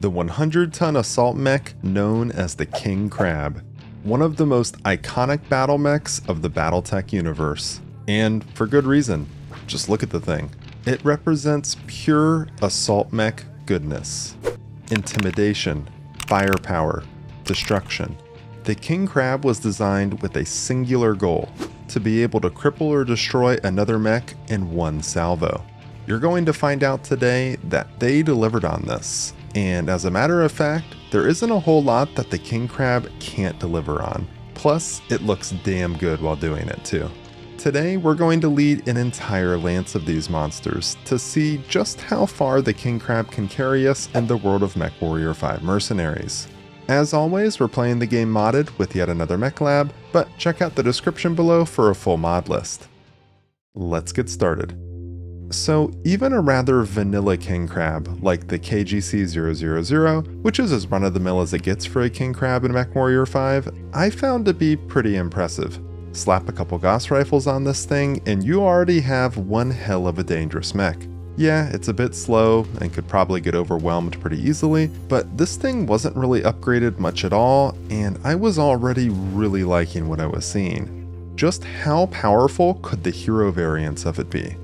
the 100-ton assault mech known as the King Crab, one of the most iconic battle mechs of the Battletech universe. And for good reason. Just look at the thing. It represents pure assault mech goodness. Intimidation, firepower, destruction. The King Crab was designed with a singular goal: to be able to cripple or destroy another mech in one salvo. You're going to find out today that they delivered on this. And as a matter of fact, there isn't a whole lot that the King Crab can't deliver on. Plus, it looks damn good while doing it too. Today, we're going to lead an entire lance of these monsters to see just how far the King Crab can carry us in the world of MechWarrior 5 Mercenaries. As always, we're playing the game modded with yet another Mechlab, but check out the description below for a full mod list. Let's get started. So even a rather vanilla King Crab, like the KGC-000, which is as run-of-the-mill as it gets for a King Crab in MechWarrior 5, I found to be pretty impressive. Slap a couple Gauss rifles on this thing, and you already have one hell of a dangerous mech. Yeah, it's a bit slow, and could probably get overwhelmed pretty easily, but this thing wasn't really upgraded much at all, and I was already really liking what I was seeing. Just how powerful could the hero variants of it be?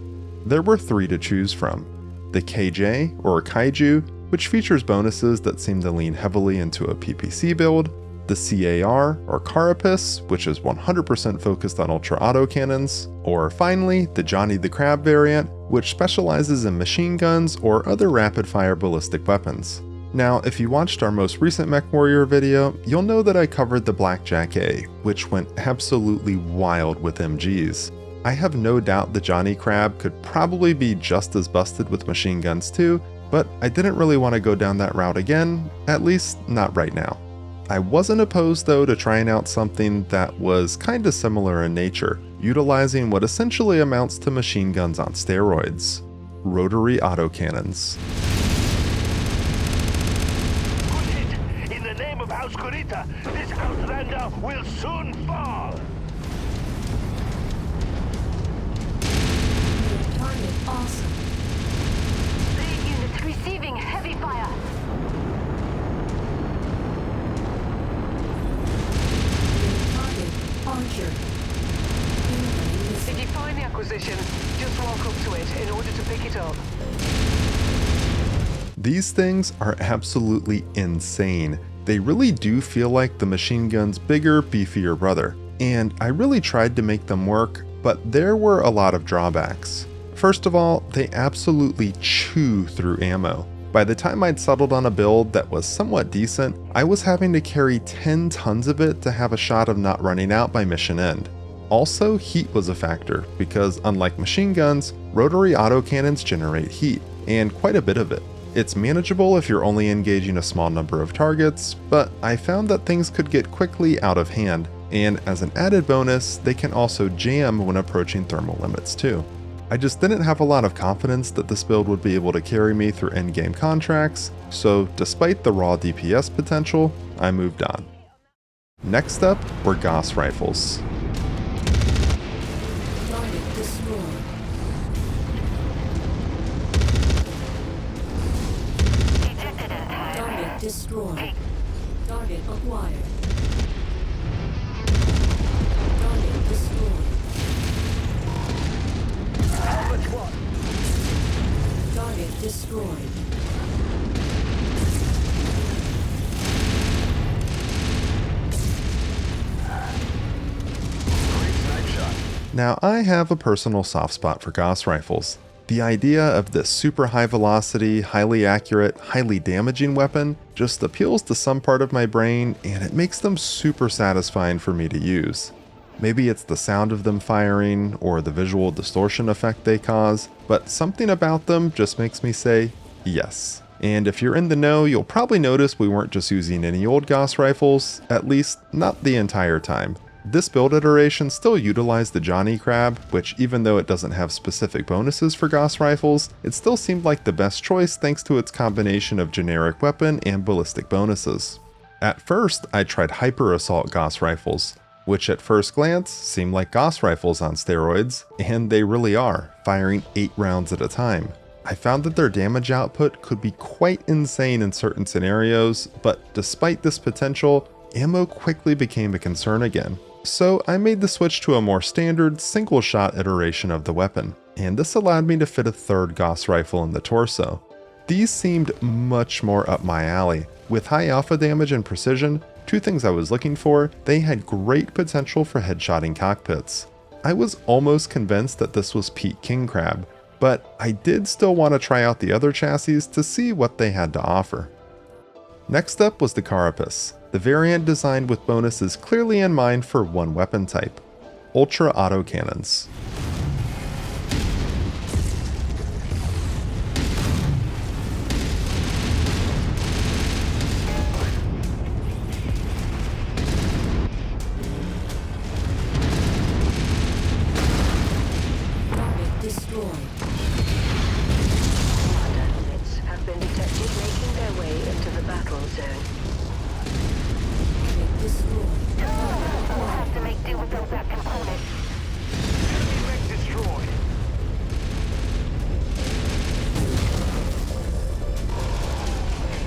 There were three to choose from. The KJ, or Kaiju, which features bonuses that seem to lean heavily into a PPC build. The CAR, or Carapace, which is 100% focused on ultra autocannons. Or finally, the Johnny the Crab variant, which specializes in machine guns or other rapid-fire ballistic weapons. Now, if you watched our most recent MechWarrior video, you'll know that I covered the Blackjack A, which went absolutely wild with MGs. I have no doubt the Johnny Crab could probably be just as busted with machine guns too, but I didn't really want to go down that route again, at least not right now. I wasn't opposed though to trying out something that was kinda similar in nature, utilizing what essentially amounts to machine guns on steroids: rotary autocannons. Good hit! In the name of House Kurita, this outlander will soon fall! Awesome. Lead units receiving heavy fire. Target Archer. If you find the acquisition, just walk up to it in order to pick it up. These things are absolutely insane. They really do feel like the machine gun's bigger, beefier brother. And I really tried to make them work, but there were a lot of drawbacks. First of all, they absolutely chew through ammo. By the time I'd settled on a build that was somewhat decent, I was having to carry 10 tons of it to have a shot of not running out by mission end. Also, heat was a factor, because unlike machine guns, rotary autocannons generate heat, and quite a bit of it. It's manageable if you're only engaging a small number of targets, but I found that things could get quickly out of hand, and as an added bonus, they can also jam when approaching thermal limits too. I just didn't have a lot of confidence that this build would be able to carry me through endgame contracts, so despite the raw DPS potential, I moved on. Next up were Gauss rifles. Target destroyed. Target destroyed. Target acquired. Target destroyed. How much what? Target destroyed. Great snipe shot. Now, I have a personal soft spot for Gauss rifles. The idea of this super high velocity, highly accurate, highly damaging weapon just appeals to some part of my brain, and it makes them super satisfying for me to use. Maybe it's the sound of them firing, or the visual distortion effect they cause, but something about them just makes me say, yes. And if you're in the know, you'll probably notice we weren't just using any old Gauss rifles, at least not the entire time. This build iteration still utilized the Johnny Crab, which even though it doesn't have specific bonuses for Gauss rifles, it still seemed like the best choice thanks to its combination of generic weapon and ballistic bonuses. At first, I tried Hyper Assault Gauss rifles, which at first glance seem like Gauss rifles on steroids, and they really are, firing 8 rounds at a time. I found that their damage output could be quite insane in certain scenarios, but despite this potential, ammo quickly became a concern again. So I made the switch to a more standard single-shot iteration of the weapon, and this allowed me to fit a third Gauss rifle in the torso. These seemed much more up my alley. With high alpha damage and precision, two things I was looking for, they had great potential for headshotting cockpits. I was almost convinced that this was peak king crab, but I did still want to try out the other chassis to see what they had to offer. Next up was the Carapace, the variant designed with bonuses clearly in mind for one weapon type: ultra autocannons. Target destroyed. Commander, units have been detected making their way into the battle zone. Target destroyed. We'll have to make do without that component. Enemy mech destroyed.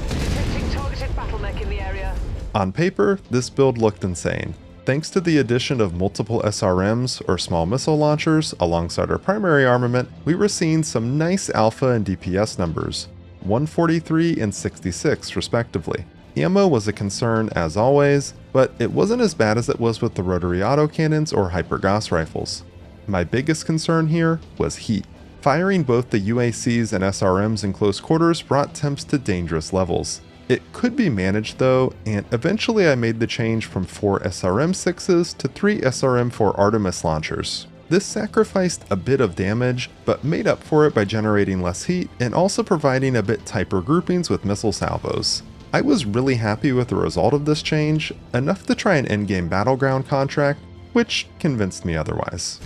Detecting targeted battle mech in the area. On paper, this build looked insane. Thanks to the addition of multiple SRMs, or small missile launchers, alongside our primary armament, we were seeing some nice alpha and DPS numbers, 143 and 66 respectively. Ammo was a concern as always, but it wasn't as bad as it was with the rotary autocannons or hyper Gauss rifles. My biggest concern here was heat. Firing both the UACs and SRMs in close quarters brought temps to dangerous levels. It could be managed though, and eventually I made the change from 4 SRM-6s to 3 SRM-4 Artemis launchers. This sacrificed a bit of damage, but made up for it by generating less heat and also providing a bit tighter groupings with missile salvos. I was really happy with the result of this change, enough to try an endgame battleground contract, which convinced me otherwise.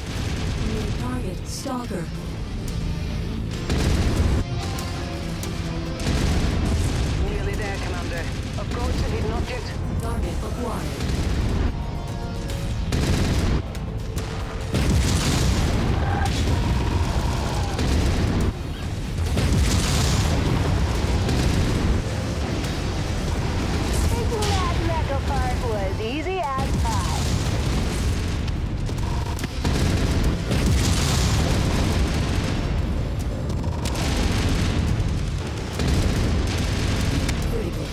New target stalker. Nearly there, Commander. Approach the hidden object. Target acquired. Taking that metal part was easy as pie. Critical.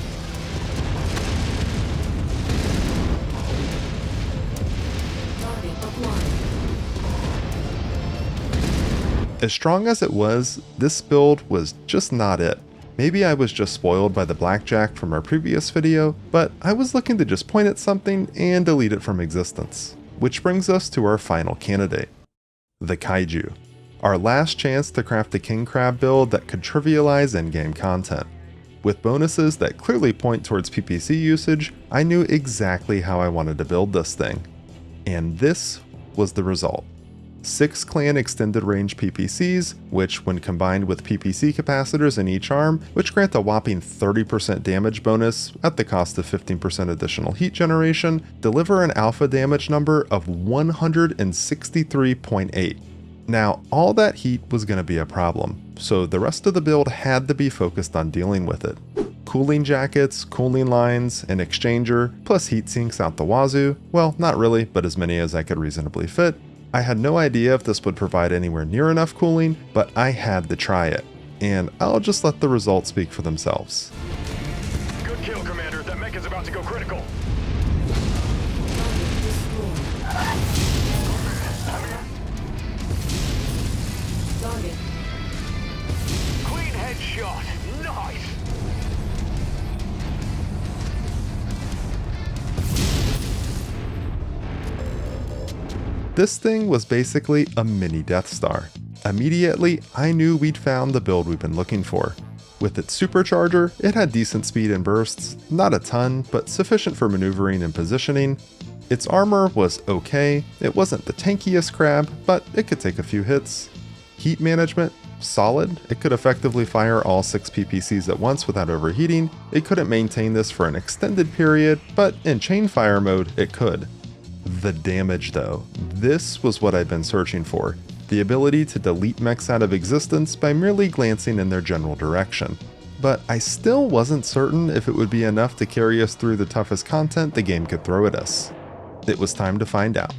Target acquired. As strong as it was, this build was just not it. Maybe I was just spoiled by the blackjack from our previous video, but I was looking to just point at something and delete it from existence. Which brings us to our final candidate, the Kaiju. Our last chance to craft a king crab build that could trivialize endgame content. With bonuses that clearly point towards PPC usage, I knew exactly how I wanted to build this thing. And this was the result. 6 clan extended range PPCs, which when combined with PPC capacitors in each arm, which grant a whopping 30% damage bonus at the cost of 15% additional heat generation, deliver an alpha damage number of 163.8. Now, all that heat was going to be a problem, so the rest of the build had to be focused on dealing with it. Cooling jackets, cooling lines, an exchanger, plus heat sinks out the wazoo. Well, not really, but as many as I could reasonably fit. I had no idea if this would provide anywhere near enough cooling, but I had to try it. And I'll just let the results speak for themselves. Good kill, Commander. That mech is about to go critical. Target destroyed. Target. Clean headshot. Nice. This thing was basically a mini Death Star. Immediately, I knew we'd found the build we'd been looking for. With its supercharger, it had decent speed and bursts, not a ton, but sufficient for maneuvering and positioning. Its armor was okay, it wasn't the tankiest crab, but it could take a few hits. Heat management, solid. It could effectively fire all 6 PPCs at once without overheating. It couldn't maintain this for an extended period, but in chain fire mode, it could. The damage though, this was what I'd been searching for. the ability to delete mechs out of existence by merely glancing in their general direction. But I still wasn't certain if it would be enough to carry us through the toughest content the game could throw at us. It was time to find out.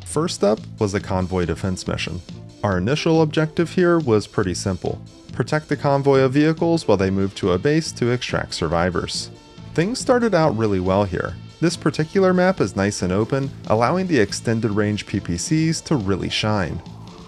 First up was a convoy defense mission. Our initial objective here was pretty simple: protect the convoy of vehicles while they moved to a base to extract survivors. Things started out really well here. This particular map is nice and open, allowing the extended range PPCs to really shine.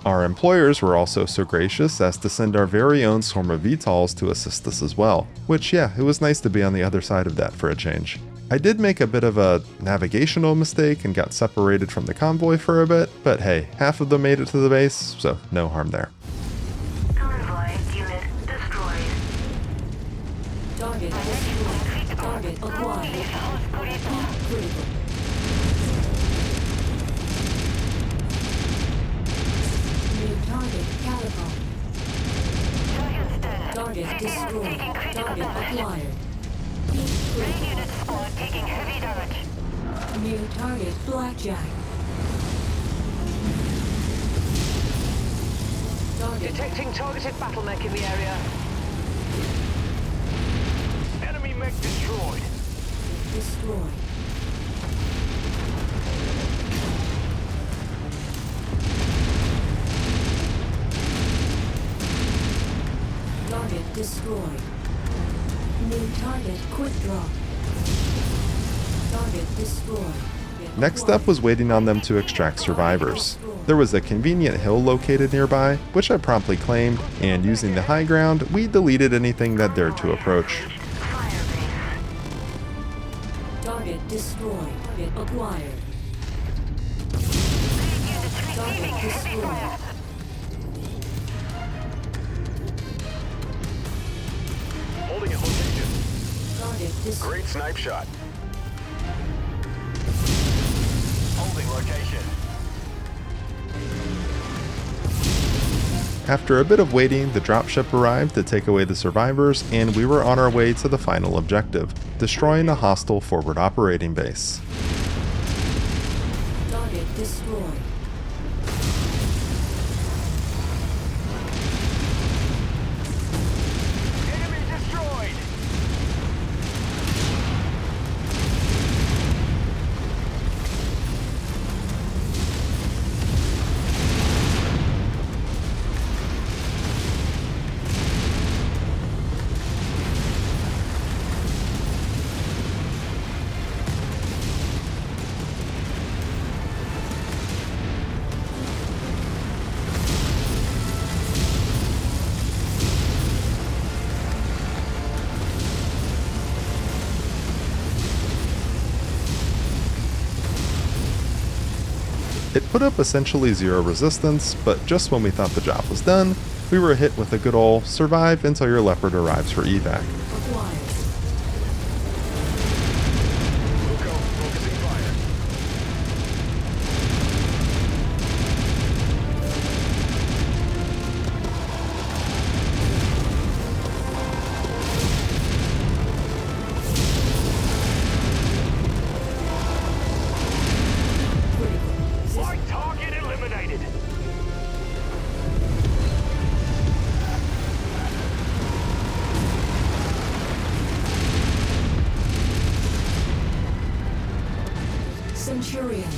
Our employers were also so gracious as to send our very own swarm of VTOLs to assist us as well, which yeah, it was nice to be on the other side of that for a change. I did make a bit of a navigational mistake and got separated from the convoy for a bit, but hey, half of them made it to the base, so no harm there. Convoy unit destroyed. Target destroyed. Target acquired. Critical. New target catapult. Target destroyed. Target acquired. Unit squad taking heavy damage. New target blackjack. Target Detecting targeted battle mech in the area. Enemy mech destroyed. destroyed. Target destroyed. New target quick draw. Target destroyed. Next up was waiting on them to extract survivors. There was a convenient hill located nearby, which I promptly claimed, and using the high ground, we deleted anything that dared to approach. Target destroyed. Target acquired. Target destroyed. Holding at location. Target destroyed. Great snipe shot. Holding location. After a bit of waiting, the dropship arrived to take away the survivors, and we were on our way to the final objective, destroying a hostile forward operating base. Target destroyed. Enemy destroyed. It put up essentially zero resistance, but just when we thought the job was done, we were hit with a good ol' survive until your leopard arrives for evac. Acquired. Luco, focusing fire. Mark target eliminated. Centurion.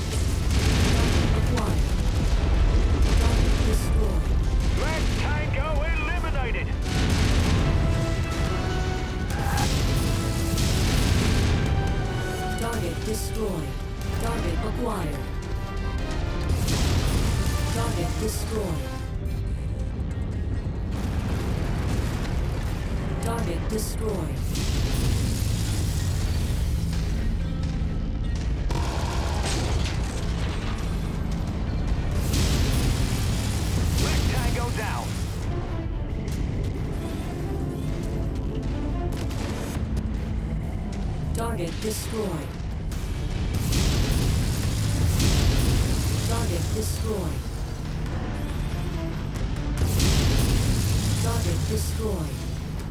Acquired. Target destroyed. Black Tango eliminated. Target destroyed. Target acquired. Target destroyed. Target destroyed. Black Tango down. Target destroyed. Target destroyed. Target destroyed.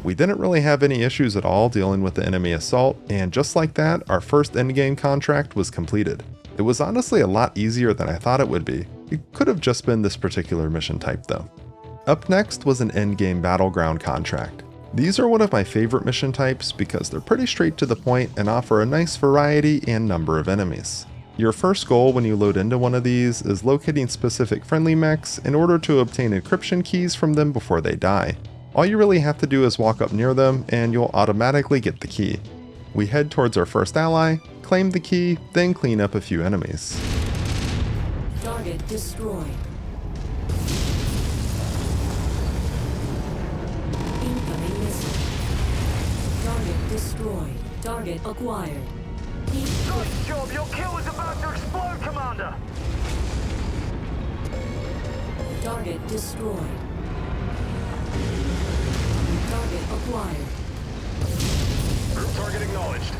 We didn't really have any issues at all dealing with the enemy assault, and just like that, our first endgame contract was completed. It was honestly a lot easier than I thought it would be. It could have just been this particular mission type though. Up next was an endgame battleground contract. These are one of my favorite mission types because they're pretty straight to the point and offer a nice variety and number of enemies. Your first goal when you load into one of these is locating specific friendly mechs in order to obtain encryption keys from them before they die. All you really have to do is walk up near them and you'll automatically get the key. We head towards our first ally, claim the key, then clean up a few enemies. Target destroyed. Incoming missile. Target destroyed. Target acquired. Good job. Your kill is about to explode, Commander. Target destroyed. Target acquired. Group target acknowledged.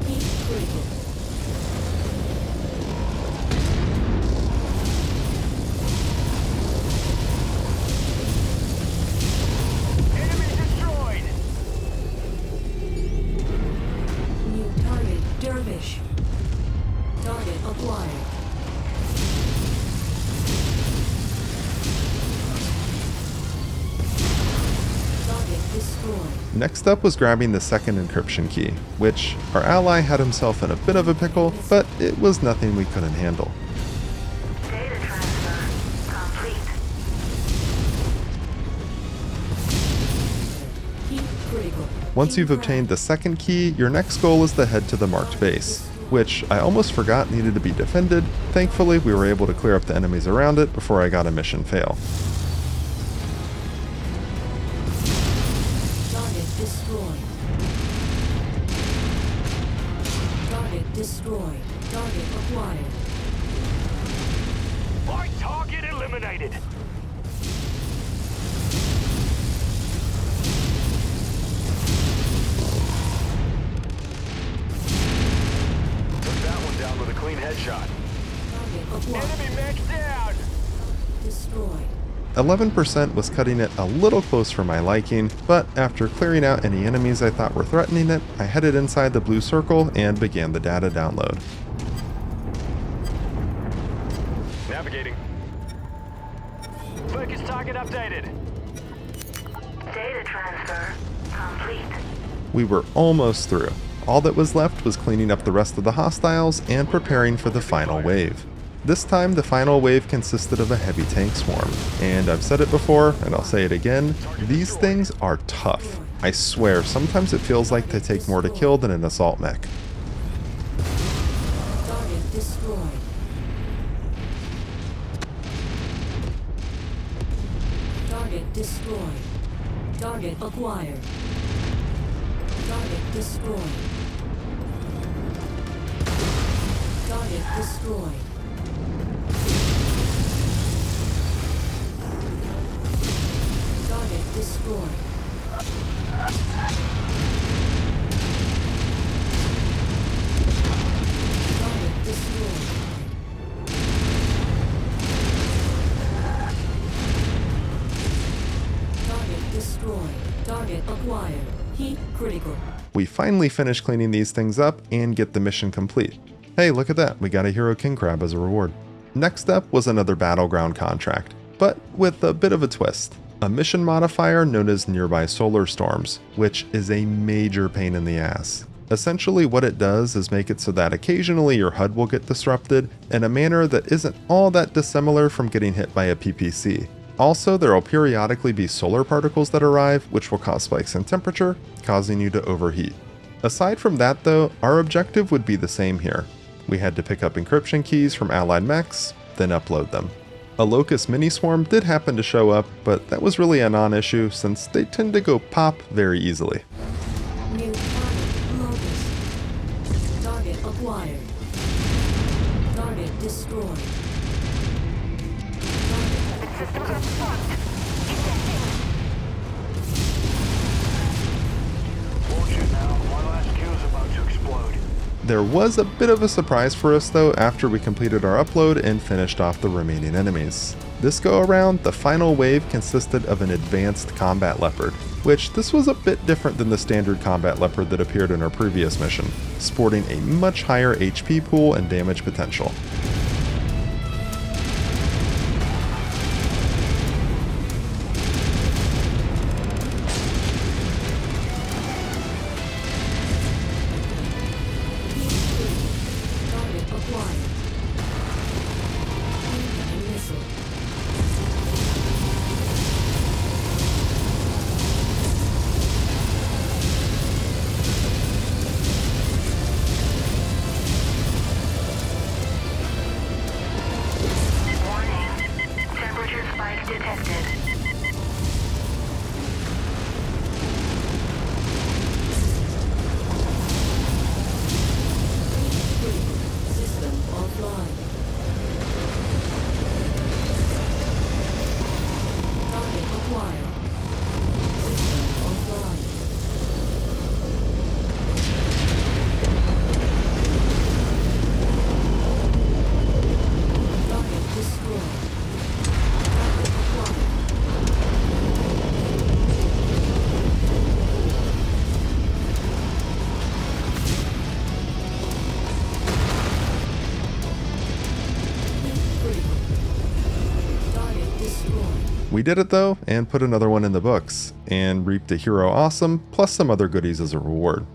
Heat critical. Enemy destroyed. New target Dervish. Target acquired. Target destroyed. Next up was grabbing the second encryption key, which our ally had himself in a bit of a pickle, but it was nothing we couldn't handle. Data transfer complete. Heat critical. Once you've obtained the second key, your next goal is to head to the marked base, which I almost forgot needed to be defended. Thankfully, we were able to clear up the enemies around it before I got a mission fail. Target destroyed. Target destroyed. Target acquired. My target eliminated. Took that one down with a clean headshot. Target acquired. Enemy mech down. Destroyed. 11% was cutting it a little close for my liking, but after clearing out any enemies I thought were threatening it, I headed inside the blue circle and began the data download. Navigating. Focus target updated. Data transfer complete. We were almost through. All that was left was cleaning up the rest of the hostiles and preparing for the final wave. This time, the final wave consisted of a heavy tank swarm. And I've said it before, and I'll say it again, these things are tough. I swear, sometimes it feels like they take more to kill than an assault mech. Target destroyed. Target destroyed. Target acquired. Target destroyed. Target destroyed. Target destroyed. Target destroyed. Target destroyed. Target acquired. Heat critical. We finally finish cleaning these things up and get the mission complete. Hey, look at that, we got a Hero King Crab as a reward. Next up was another battleground contract, but with a bit of a twist. A mission modifier known as Nearby Solar Storms, which is a major pain in the ass. Essentially what it does is make it so that occasionally your HUD will get disrupted in a manner that isn't all that dissimilar from getting hit by a PPC. Also, there will periodically be solar particles that arrive, which will cause spikes in temperature, causing you to overheat. Aside from that though, our objective would be the same here. We had to pick up encryption keys from allied mechs, then upload them. A Locust mini-swarm did happen to show up, but that was really a non-issue since they tend to go pop very easily. New target Locust. Target acquired. Target destroyed. Watch it now. My last kill's about to explode. There was a bit of a surprise for us though after we completed our upload and finished off the remaining enemies. This go around, the final wave consisted of an advanced combat leopard, which this was a bit different than the standard combat leopard that appeared in our previous mission, sporting a much higher HP pool and damage potential. Target acquired. Incoming missile. Warning. Temperature spike detected. System offline. Target acquired. System offline. Target destroyed. Target acquired. Critical. Target destroyed. We did it though, and put another one in the books, and reaped a hero awesome, plus some other goodies as a reward.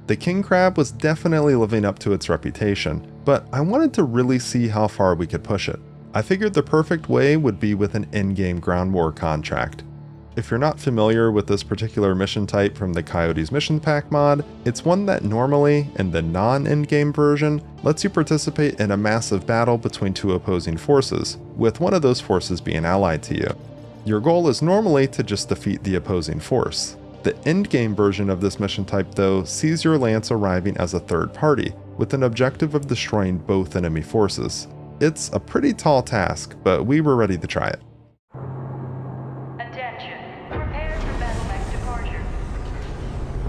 The King Crab was definitely living up to its reputation, but I wanted to really see how far we could push it. I figured the perfect way would be with an in-game ground war contract. If you're not familiar with this particular mission type from the Coyote's Mission Pack mod, it's one that normally, in the non-in-game version, lets you participate in a massive battle between two opposing forces, with one of those forces being allied to you. Your goal is normally to just defeat the opposing force. The endgame version of this mission type though sees your lance arriving as a third party, with an objective of destroying both enemy forces. It's a pretty tall task, but we were ready to try it. Attention. Prepare for battle mech departure.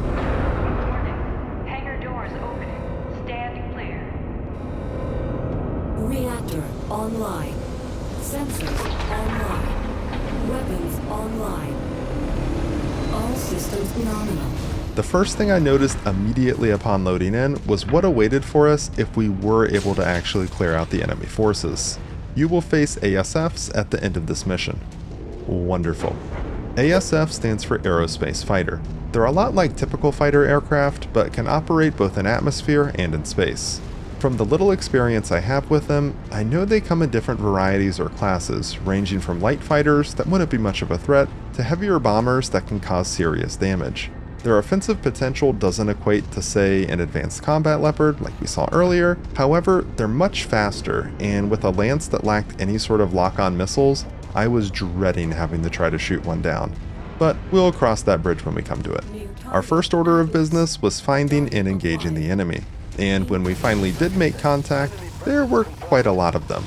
Warning. Hangar doors opening. Stand clear. Reactor online. Sensors online. Weapons online. All systems nominal. The first thing I noticed immediately upon loading in was what awaited for us if we were able to actually clear out the enemy forces. You will face ASFs at the end of this mission. Wonderful. ASF stands for Aerospace Fighter. They're a lot like typical fighter aircraft, but can operate both in atmosphere and in space. From the little experience I have with them, I know they come in different varieties or classes, ranging from light fighters that wouldn't be much of a threat, to heavier bombers that can cause serious damage. Their offensive potential doesn't equate to, say, an advanced combat leopard like we saw earlier. However, they're much faster, and with a lance that lacked any sort of lock-on missiles, I was dreading having to try to shoot one down. But we'll cross that bridge when we come to it. Our first order of business was finding and engaging the enemy, and when we finally did make contact, there were quite a lot of them.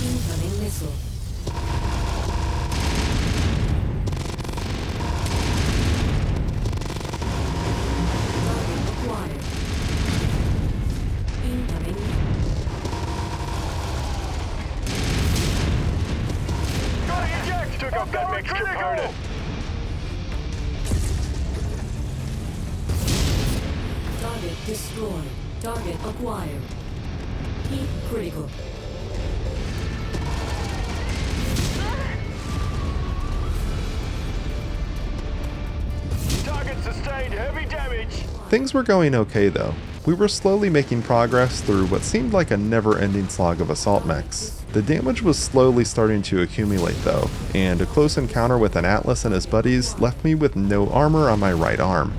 Incoming missile. Target acquired. Incoming. Took up that mech component. Target destroyed. Target acquired. Heat critical. Target sustained heavy damage. Things were going okay though. We were slowly making progress through what seemed like a never-ending slog of assault mechs. The damage was slowly starting to accumulate though, and a close encounter with an Atlas and his buddies left me with no armor on my right arm.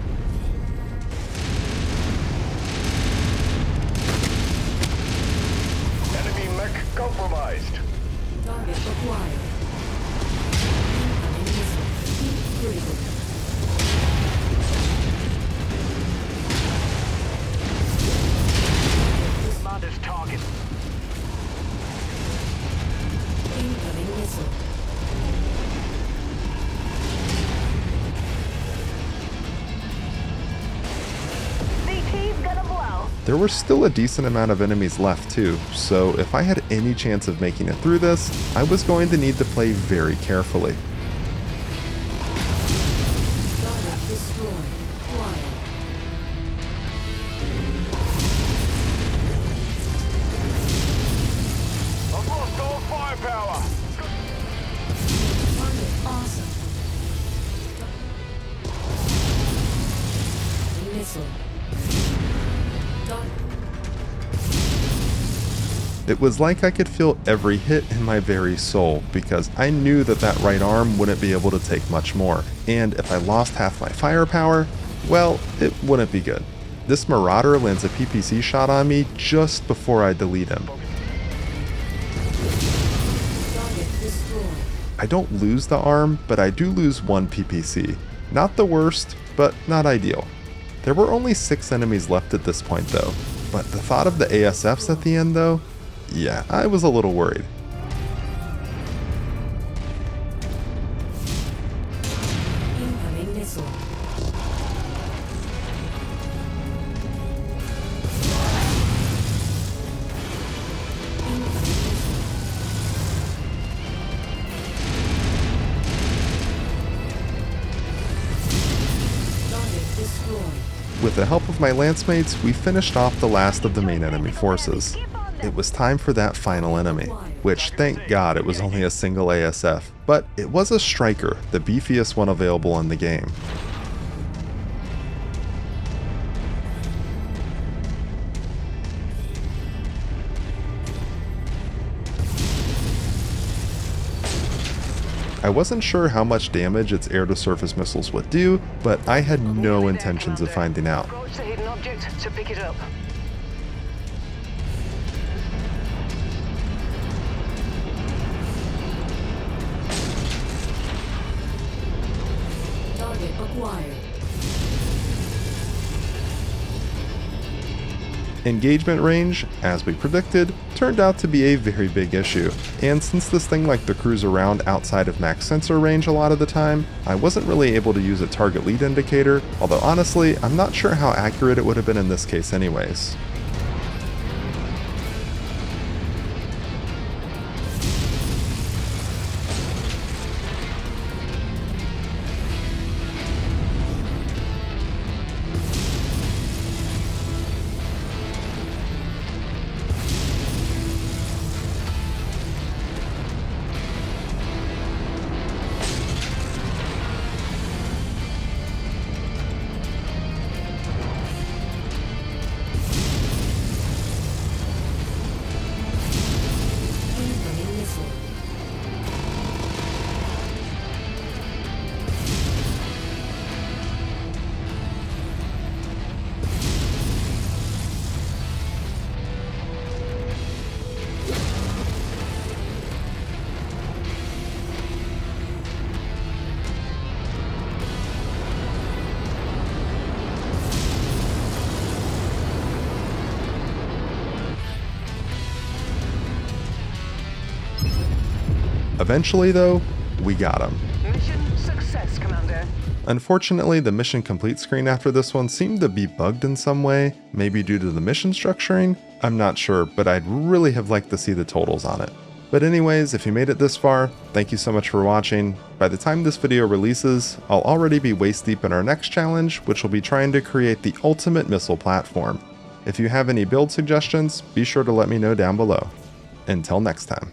Enemy mech compromised. Target acquired. Incoming missile. Heat critical. Commander's target. Incoming missile. CT There were still a decent amount of enemies left too, so if I had any chance of making it through this, I was going to need to play very carefully. Target destroyed. Quiet. I've lost all firepower. Target awesome. Missile. Target. It was like I could feel every hit in my very soul, because I knew that that right arm wouldn't be able to take much more, and if I lost half my firepower, well, it wouldn't be good. This Marauder lands a PPC shot on me just before I delete him. Target destroyed. I don't lose the arm, but I do lose one PPC. Not the worst, but not ideal. There were only 6 enemies left at this point though, but the thought of the ASFs at the end though, yeah, I was a little worried. Incoming missile. Incoming missile. Target destroyed. With the help of my lance mates, we finished off the last of the main enemy forces. It was time for that final enemy, which thank God it was only a single ASF, but it was a striker, the beefiest one available in the game. I wasn't sure how much damage its air-to-surface missiles would do, but I had no intentions of finding out. Approach the hidden object to pick it up. Target acquired. Engagement range, as we predicted, turned out to be a very big issue, and since this thing liked to cruise around outside of max sensor range a lot of the time, I wasn't really able to use a target lead indicator, although honestly, I'm not sure how accurate it would have been in this case anyways. Incoming missile. Eventually though, we got him. Mission success, Commander. Unfortunately, the mission complete screen after this one seemed to be bugged in some way, maybe due to the mission structuring, I'm not sure, but I'd really have liked to see the totals on it. But anyways, if you made it this far, thank you so much for watching. By the time this video releases, I'll already be waist deep in our next challenge, which will be trying to create the ultimate missile platform. If you have any build suggestions, be sure to let me know down below. Until next time.